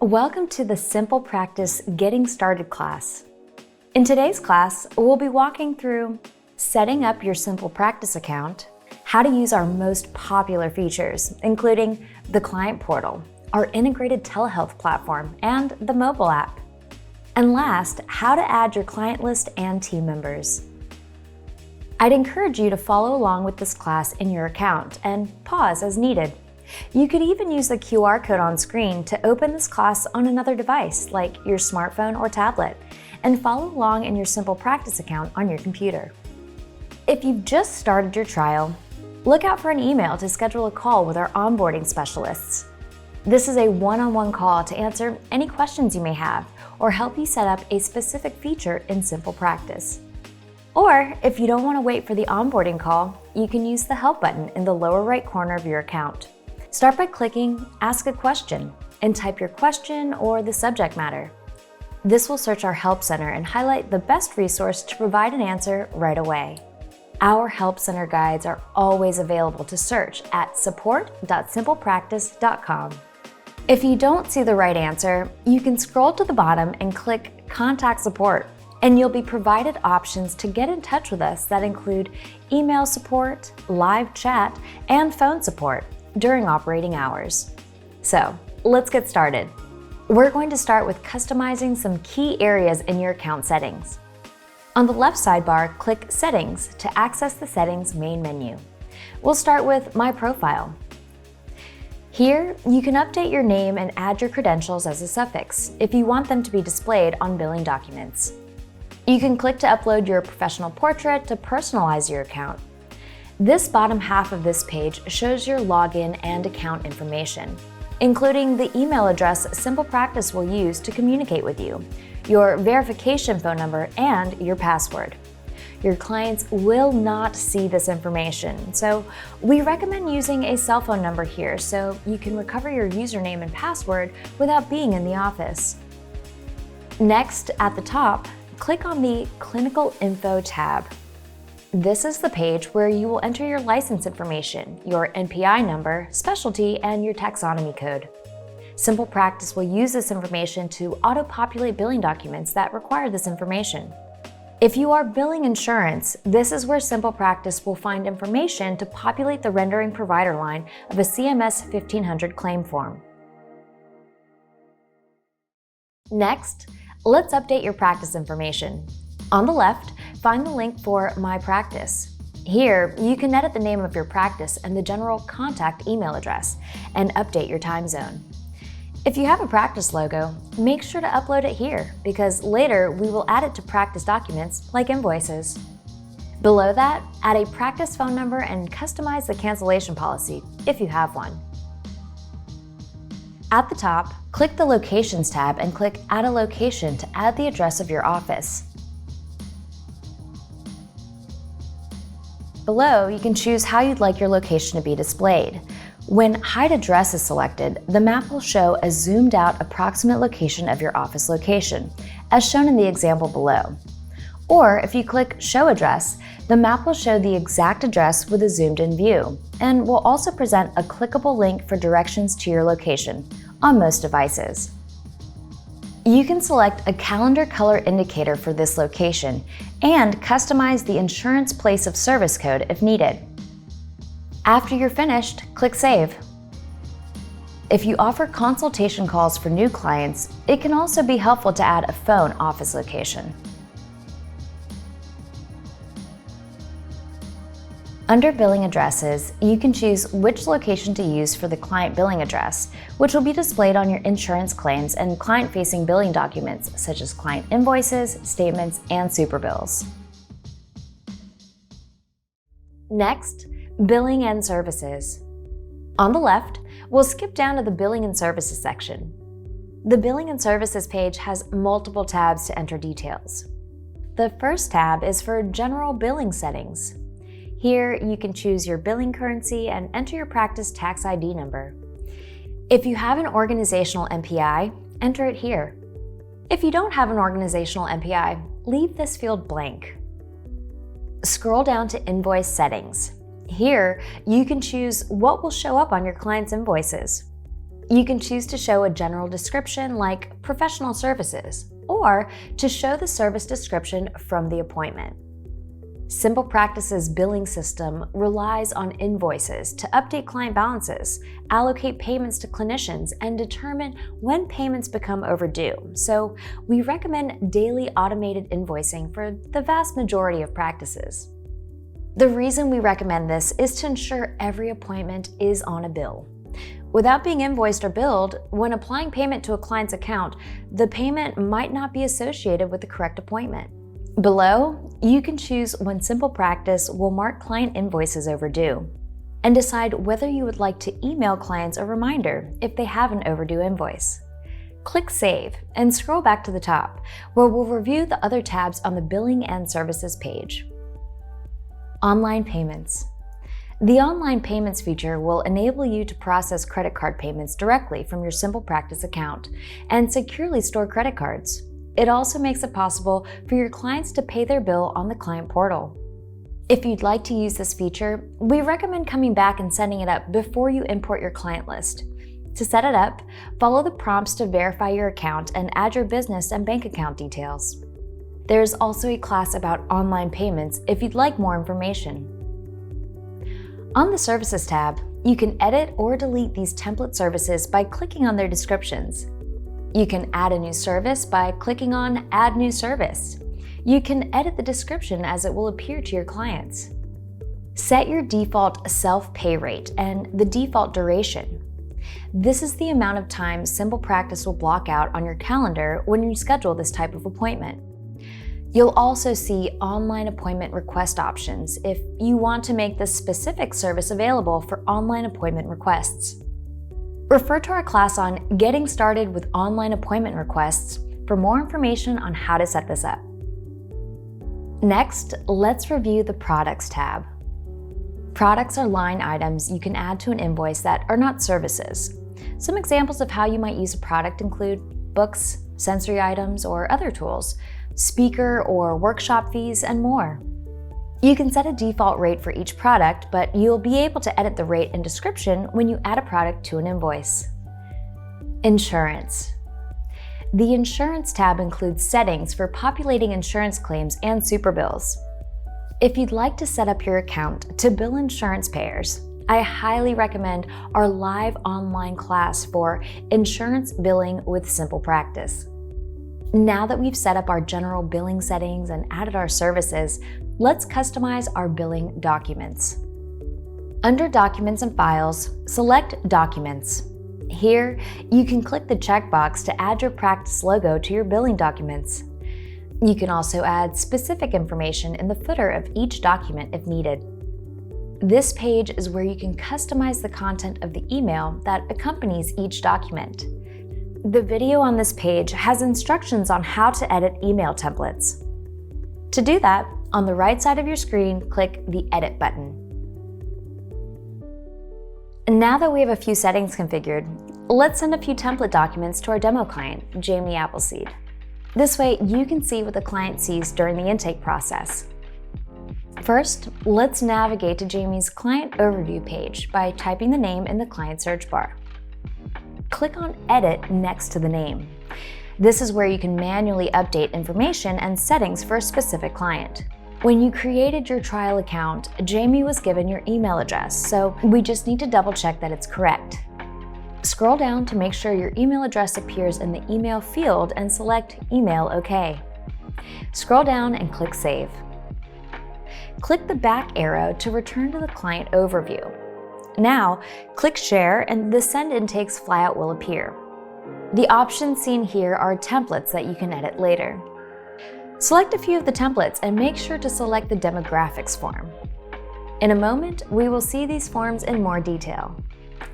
Welcome to the SimplePractice Getting Started class. In today's class, we'll be walking through setting up your SimplePractice account, how to use our most popular features, including the client portal, our integrated telehealth platform, and the mobile app. And last, how to add your client list and team members. I'd encourage you to follow along with this class in your account and pause as needed. You could even use the QR code on screen to open this class on another device, like your smartphone or tablet, and follow along in your SimplePractice account on your computer. If you've just started your trial, look out for an email to schedule a call with our onboarding specialists. This is a one-on-one call to answer any questions you may have or help you set up a specific feature in SimplePractice. Or if you don't want to wait for the onboarding call, you can use the Help button in the lower right corner of your account. Start by clicking Ask a Question and type your question or the subject matter. This will search our Help Center and highlight the best resource to provide an answer right away. Our Help Center guides are always available to search at support.simplepractice.com. If you don't see the right answer, you can scroll to the bottom and click Contact Support, and you'll be provided options to get in touch with us that include email support, live chat, and phone support during operating hours. So, let's get started. We're going to start with customizing some key areas in your account settings. On the left sidebar, click Settings to access the Settings main menu. We'll start with My Profile. Here, you can update your name and add your credentials as a suffix if you want them to be displayed on billing documents. You can click to upload your professional portrait to personalize your account. This bottom half of this page shows your login and account information, including the email address SimplePractice will use to communicate with you, your verification phone number, and your password. Your clients will not see this information, so we recommend using a cell phone number here so you can recover your username and password without being in the office. Next, at the top, click on the Clinical Info tab. This is the page where you will enter your license information, your NPI number, specialty, and your taxonomy code. SimplePractice will use this information to auto-populate billing documents that require this information. If you are billing insurance, this is where SimplePractice will find information to populate the rendering provider line of a CMS 1500 claim form. Next, let's update your practice information. On the left, find the link for My Practice. Here, you can edit the name of your practice and the general contact email address and update your time zone. If you have a practice logo, make sure to upload it here because later we will add it to practice documents like invoices. Below that, add a practice phone number and customize the cancellation policy if you have one. At the top, click the Locations tab and click Add a Location to add the address of your office. Below, you can choose how you'd like your location to be displayed. When Hide Address is selected, the map will show a zoomed out approximate location of your office location, as shown in the example below. Or if you click Show Address, the map will show the exact address with a zoomed in view, and will also present a clickable link for directions to your location on most devices. You can select a calendar color indicator for this location and customize the insurance place of service code if needed. After you're finished, click Save. If you offer consultation calls for new clients, it can also be helpful to add a phone office location. Under Billing Addresses, you can choose which location to use for the client billing address, which will be displayed on your insurance claims and client-facing billing documents, such as client invoices, statements, and superbills. Next, Billing and Services. On the left, we'll skip down to the Billing and Services section. The Billing and Services page has multiple tabs to enter details. The first tab is for General Billing Settings. Here, you can choose your billing currency and enter your practice tax ID number. If you have an organizational NPI, enter it here. If you don't have an organizational NPI, leave this field blank. Scroll down to Invoice Settings. Here, you can choose what will show up on your client's invoices. You can choose to show a general description like professional services, or to show the service description from the appointment. SimplePractice's billing system relies on invoices to update client balances, allocate payments to clinicians, and determine when payments become overdue. So we recommend daily automated invoicing for the vast majority of practices. The reason we recommend this is to ensure every appointment is on a bill. Without being invoiced or billed, when applying payment to a client's account, the payment might not be associated with the correct appointment. Below, you can choose when SimplePractice will mark client invoices overdue, and decide whether you would like to email clients a reminder if they have an overdue invoice. Click Save and scroll back to the top, where we'll review the other tabs on the Billing and Services page. Online Payments. The Online Payments feature will enable you to process credit card payments directly from your SimplePractice account and securely store credit cards. It also makes it possible for your clients to pay their bill on the client portal. If you'd like to use this feature, we recommend coming back and setting it up before you import your client list. To set it up, follow the prompts to verify your account and add your business and bank account details. There is also a class about online payments if you'd like more information. On the Services tab, you can edit or delete these template services by clicking on their descriptions. You can add a new service by clicking on Add New Service. You can edit the description as it will appear to your clients. Set your default self-pay rate and the default duration. This is the amount of time SimplePractice will block out on your calendar when you schedule this type of appointment. You'll also see online appointment request options if you want to make this specific service available for online appointment requests. Refer to our class on Getting Started with Online Appointment Requests for more information on how to set this up. Next, let's review the Products tab. Products are line items you can add to an invoice that are not services. Some examples of how you might use a product include books, sensory items, or other tools, speaker or workshop fees, and more. You can set a default rate for each product, but you'll be able to edit the rate and description when you add a product to an invoice. Insurance. The Insurance tab includes settings for populating insurance claims and super bills. If you'd like to set up your account to bill insurance payers, I highly recommend our live online class for Insurance Billing with SimplePractice. Now that we've set up our general billing settings and added our services, let's customize our billing documents. Under Documents and Files, select Documents. Here, you can click the checkbox to add your practice logo to your billing documents. You can also add specific information in the footer of each document if needed. This page is where you can customize the content of the email that accompanies each document. The video on this page has instructions on how to edit email templates. To do that, on the right side of your screen, click the Edit button. Now that we have a few settings configured, let's send a few template documents to our demo client, Jamie Appleseed. This way, you can see what the client sees during the intake process. First, let's navigate to Jamie's Client Overview page by typing the name in the client search bar. Click on Edit next to the name. This is where you can manually update information and settings for a specific client. When you created your trial account, Jamie was given your email address, so we just need to double check that it's correct. Scroll down to make sure your email address appears in the email field and select Email OK. Scroll down and click Save. Click the back arrow to return to the client overview. Now, click Share and the Send Intakes flyout will appear. The options seen here are templates that you can edit later. Select a few of the templates and make sure to select the demographics form. In a moment, we will see these forms in more detail.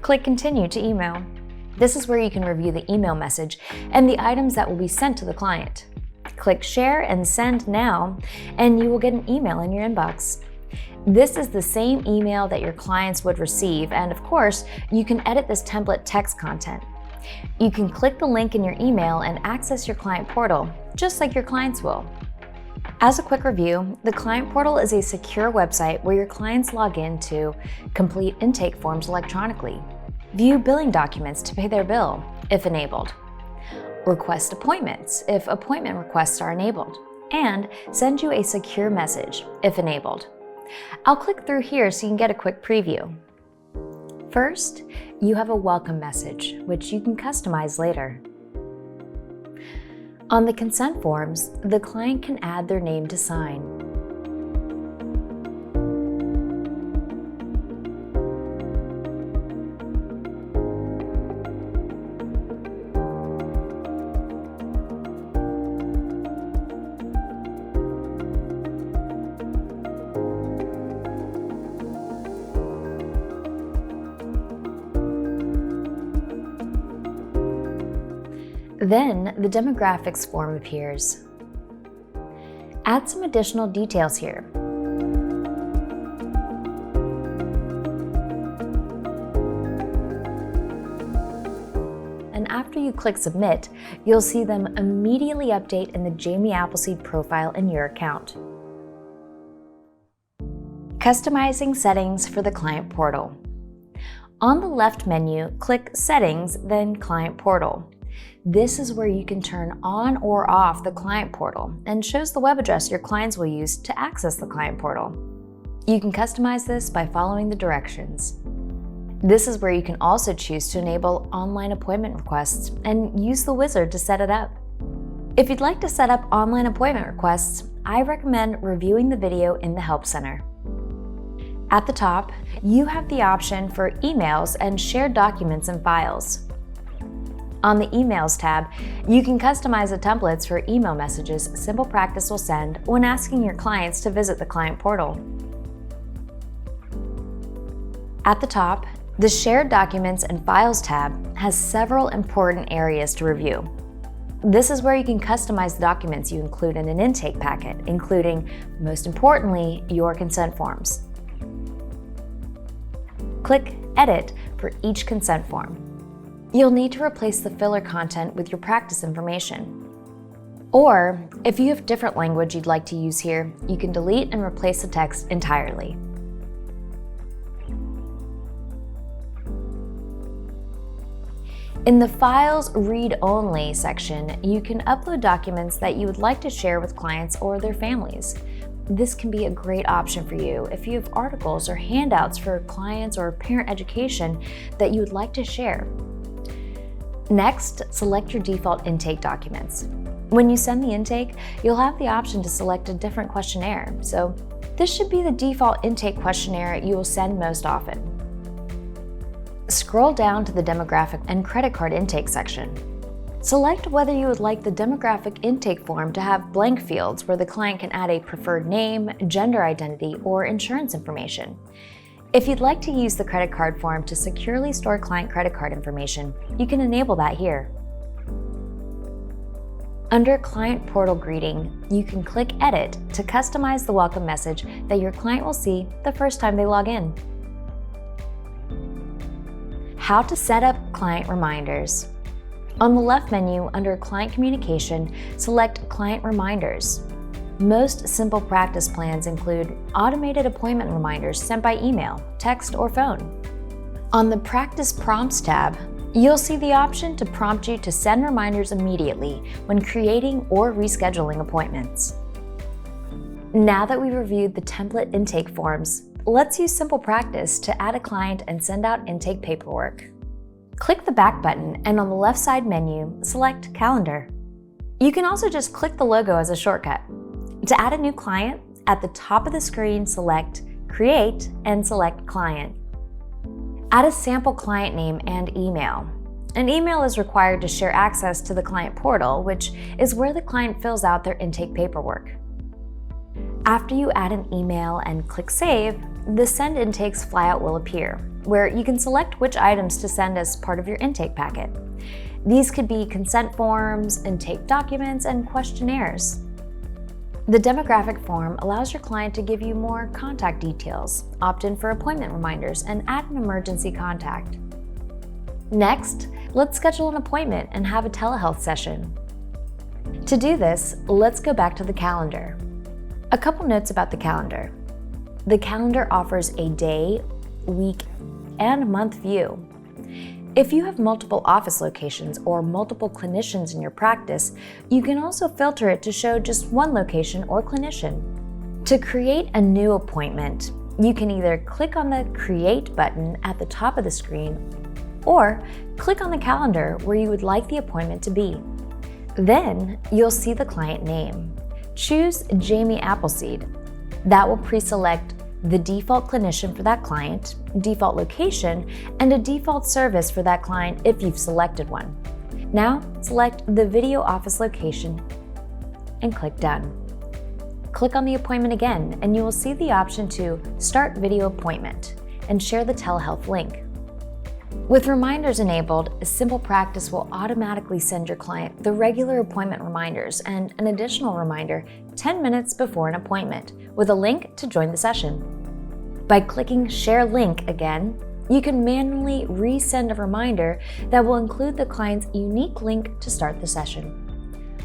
Click Continue to Email. This is where you can review the email message and the items that will be sent to the client. Click Share and Send Now, and you will get an email in your inbox. This is the same email that your clients would receive, and of course, you can edit this template text content. You can click the link in your email and access your client portal, just like your clients will. As a quick review, the client portal is a secure website where your clients log in to complete intake forms electronically. view billing documents to pay their bill, if enabled, request appointments if appointment requests are enabled, and send you a secure message, if enabled. I'll click through here so you can get a quick preview. First, you have a welcome message, which you can customize later. On the consent forms, the client can add their name to sign. Then the demographics form appears. Add some additional details here. And after you click Submit, you'll see them immediately update in the Jamie Appleseed profile in your account. Customizing settings for the client portal. On the left menu, click Settings, then Client Portal. This is where you can turn on or off the client portal and shows the web address your clients will use to access the client portal. You can customize this by following the directions. This is where you can also choose to enable online appointment requests and use the wizard to set it up. If you'd like to set up online appointment requests, I recommend reviewing the video in the Help Center. At the top, you have the option for emails and shared documents and files. On the Emails tab, you can customize the templates for email messages SimplePractice will send when asking your clients to visit the client portal. At the top, the Shared Documents and Files tab has several important areas to review. This is where you can customize the documents you include in an intake packet, including, most importantly, your consent forms. Click Edit for each consent form. You'll need to replace the filler content with your practice information. Or, if you have different language you'd like to use here, you can delete and replace the text entirely. In the Files Read Only section, you can upload documents that you would like to share with clients or their families. This can be a great option for you if you have articles or handouts for clients or parent education that you would like to share. Next, select your default intake documents. When you send the intake, you'll have the option to select a different questionnaire, so this should be the default intake questionnaire you will send most often. Scroll down to the demographic and credit card intake section. Select whether you would like the demographic intake form to have blank fields where the client can add a preferred name, gender identity, or insurance information. If you'd like to use the credit card form to securely store client credit card information, you can enable that here. Under Client Portal Greeting, you can click Edit to customize the welcome message that your client will see the first time they log in. How to set up client reminders. On the left menu, under Client Communication, select Client Reminders. Most SimplePractice plans include automated appointment reminders sent by email, text, or phone. On the Practice Prompts tab, you'll see the option to prompt you to send reminders immediately when creating or rescheduling appointments. Now that we've reviewed the template intake forms, let's use SimplePractice to add a client and send out intake paperwork. Click the Back button and on the left side menu, select Calendar. You can also just click the logo as a shortcut. To add a new client, at the top of the screen, select Create and select Client. Add a sample client name and email. An email is required to share access to the client portal, which is where the client fills out their intake paperwork. After you add an email and click Save, the Send Intakes flyout will appear, where you can select which items to send as part of your intake packet. These could be consent forms, intake documents, and questionnaires. The demographic form allows your client to give you more contact details, opt in for appointment reminders, and add an emergency contact. Next, let's schedule an appointment and have a telehealth session. To do this, let's go back to the calendar. A couple notes about the calendar. The calendar offers a day, week, and month view. If you have multiple office locations or multiple clinicians in your practice, you can also filter it to show just one location or clinician. To create a new appointment, you can either click on the Create button at the top of the screen or click on the calendar where you would like the appointment to be. Then you'll see the client name. Choose Jamie Appleseed. That will pre-select the default clinician for that client, default location, and a default service for that client if you've selected one. Now select the video office location and click Done. Click on the appointment again and you will see the option to Start Video Appointment and share the telehealth link. With reminders enabled, SimplePractice will automatically send your client the regular appointment reminders and an additional reminder 10 minutes before an appointment with a link to join the session. By clicking Share Link again, you can manually resend a reminder that will include the client's unique link to start the session.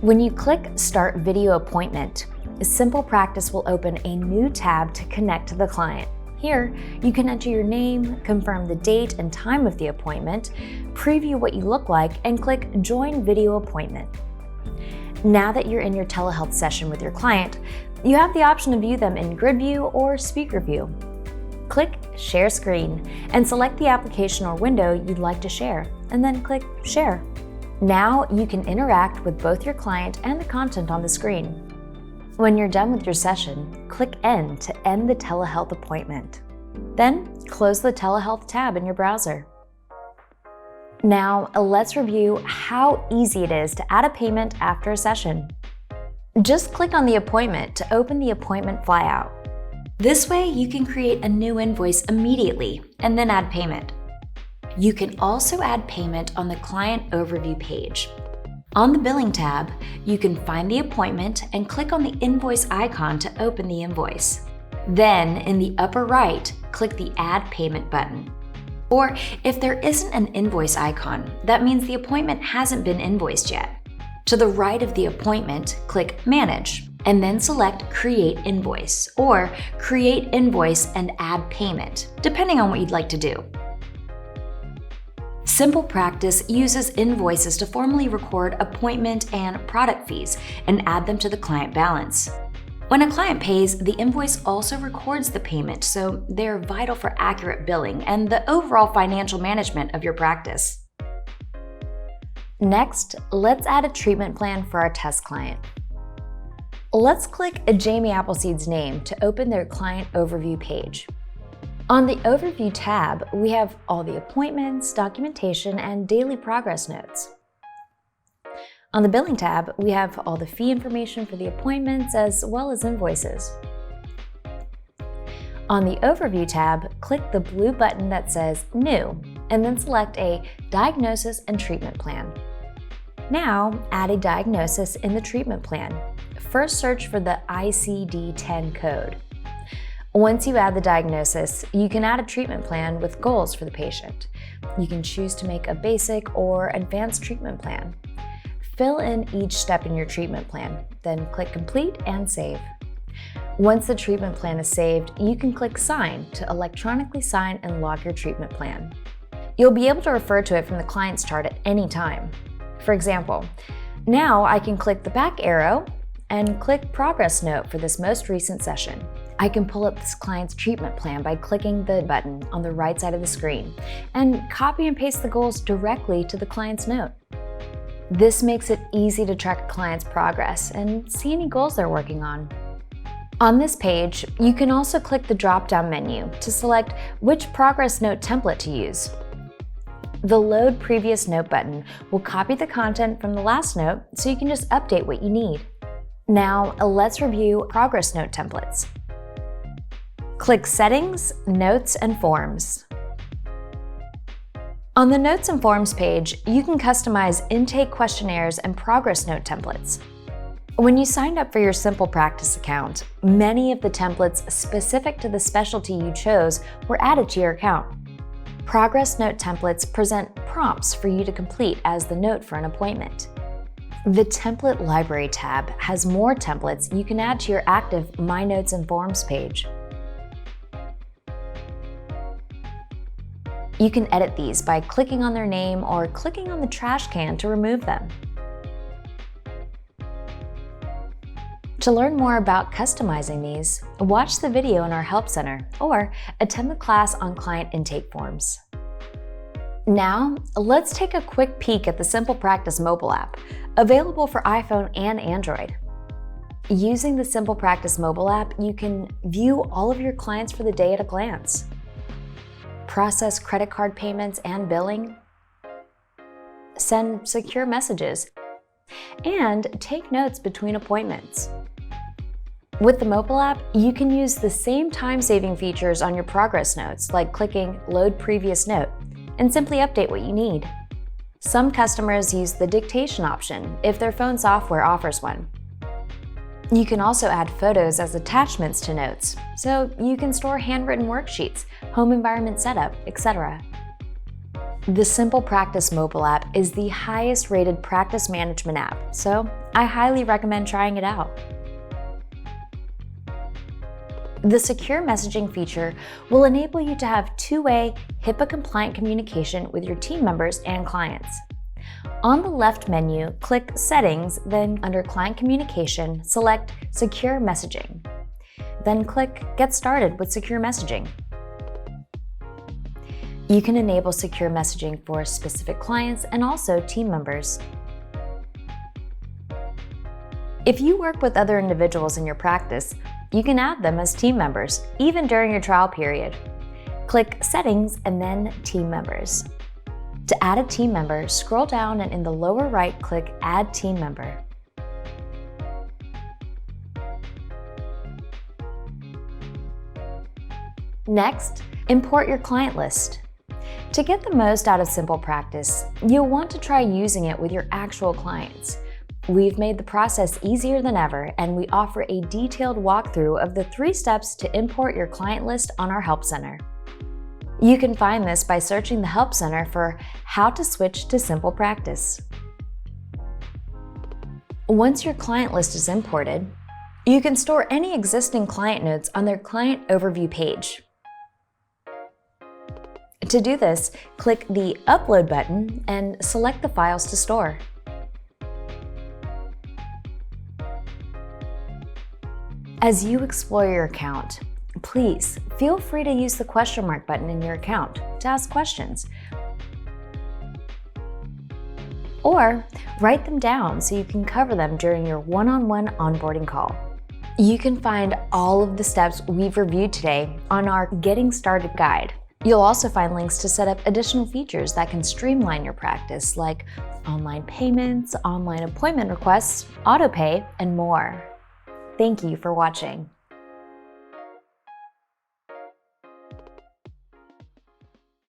When you click Start Video Appointment, SimplePractice will open a new tab to connect to the client. Here, you can enter your name, confirm the date and time of the appointment, preview what you look like, and click Join Video Appointment. Now that you're in your telehealth session with your client, you have the option to view them in grid view or speaker view. Click Share Screen and select the application or window you'd like to share, and then click Share. Now you can interact with both your client and the content on the screen. When you're done with your session, click End to end the telehealth appointment. Then close the Telehealth tab in your browser. Now let's review how easy it is to add a payment after a session. Just click on the appointment to open the appointment flyout. This way you can create a new invoice immediately and then add payment. You can also add payment on the Client Overview page. On the Billing tab, you can find the appointment and click on the invoice icon to open the invoice. Then, in the upper right, click the Add Payment button. Or if there isn't an invoice icon, that means the appointment hasn't been invoiced yet. To the right of the appointment, click Manage, and then select Create Invoice, or Create Invoice and Add Payment, depending on what you'd like to do. SimplePractice uses invoices to formally record appointment and product fees and add them to the client balance. When a client pays, the invoice also records the payment, so they're vital for accurate billing and the overall financial management of your practice. Next, let's add a treatment plan for our test client. Let's click Jamie Appleseed's name to open their Client Overview page. On the Overview tab, we have all the appointments, documentation, and daily progress notes. On the Billing tab, we have all the fee information for the appointments as well as invoices. On the Overview tab, click the blue button that says New, and then select a Diagnosis and Treatment Plan. Now, add a diagnosis in the treatment plan. First, search for the ICD-10 code. Once you add the diagnosis, you can add a treatment plan with goals for the patient. You can choose to make a basic or advanced treatment plan. Fill in each step in your treatment plan, then click Complete and Save. Once the treatment plan is saved, you can click Sign to electronically sign and log your treatment plan. You'll be able to refer to it from the client's chart at any time. For example, now I can click the back arrow and click Progress Note for this most recent session. I can pull up this client's treatment plan by clicking the button on the right side of the screen and copy and paste the goals directly to the client's note. This makes it easy to track a client's progress and see any goals they're working on. On this page, you can also click the drop-down menu to select which progress note template to use. The Load Previous Note button will copy the content from the last note so you can just update what you need. Now, let's review progress note templates. Click Settings, Notes, and Forms. On the Notes and Forms page, you can customize intake questionnaires and progress note templates. When you signed up for your SimplePractice account, many of the templates specific to the specialty you chose were added to your account. Progress note templates present prompts for you to complete as the note for an appointment. The Template Library tab has more templates you can add to your active My Notes and Forms page. You can edit these by clicking on their name or clicking on the trash can to remove them. To learn more about customizing these, watch the video in our Help Center or attend the class on client intake forms. Now, let's take a quick peek at the SimplePractice mobile app, available for iPhone and Android. Using the SimplePractice mobile app, you can view all of your clients for the day at a glance, process credit card payments and billing, send secure messages, and take notes between appointments. With the mobile app, you can use the same time-saving features on your progress notes, like clicking Load Previous Note, and simply update what you need. Some customers use the dictation option if their phone software offers one. You can also add photos as attachments to notes, so you can store handwritten worksheets, home environment setup, etc. The SimplePractice mobile app is the highest rated practice management app, so I highly recommend trying it out. The secure messaging feature will enable you to have two-way HIPAA-compliant communication with your team members and clients. On the left menu, click Settings, then under Client Communication, select Secure Messaging. Then click Get Started with Secure Messaging. You can enable secure messaging for specific clients and also team members. If you work with other individuals in your practice, you can add them as team members, even during your trial period. Click Settings and then Team Members. To add a team member, scroll down and in the lower right, click Add Team Member. Next, import your client list. To get the most out of SimplePractice, you'll want to try using it with your actual clients. We've made the process easier than ever, and we offer a detailed walkthrough of the 3 steps to import your client list on our Help Center. You can find this by searching the Help Center for How to Switch to SimplePractice. Once your client list is imported, you can store any existing client notes on their Client Overview page. To do this, click the Upload button and select the files to store. As you explore your account, please feel free to use the question mark button in your account to ask questions. Or write them down so you can cover them during your one-on-one onboarding call. You can find all of the steps we've reviewed today on our Getting Started guide. You'll also find links to set up additional features that can streamline your practice, like online payments, online appointment requests, auto pay, and more. Thank you for watching.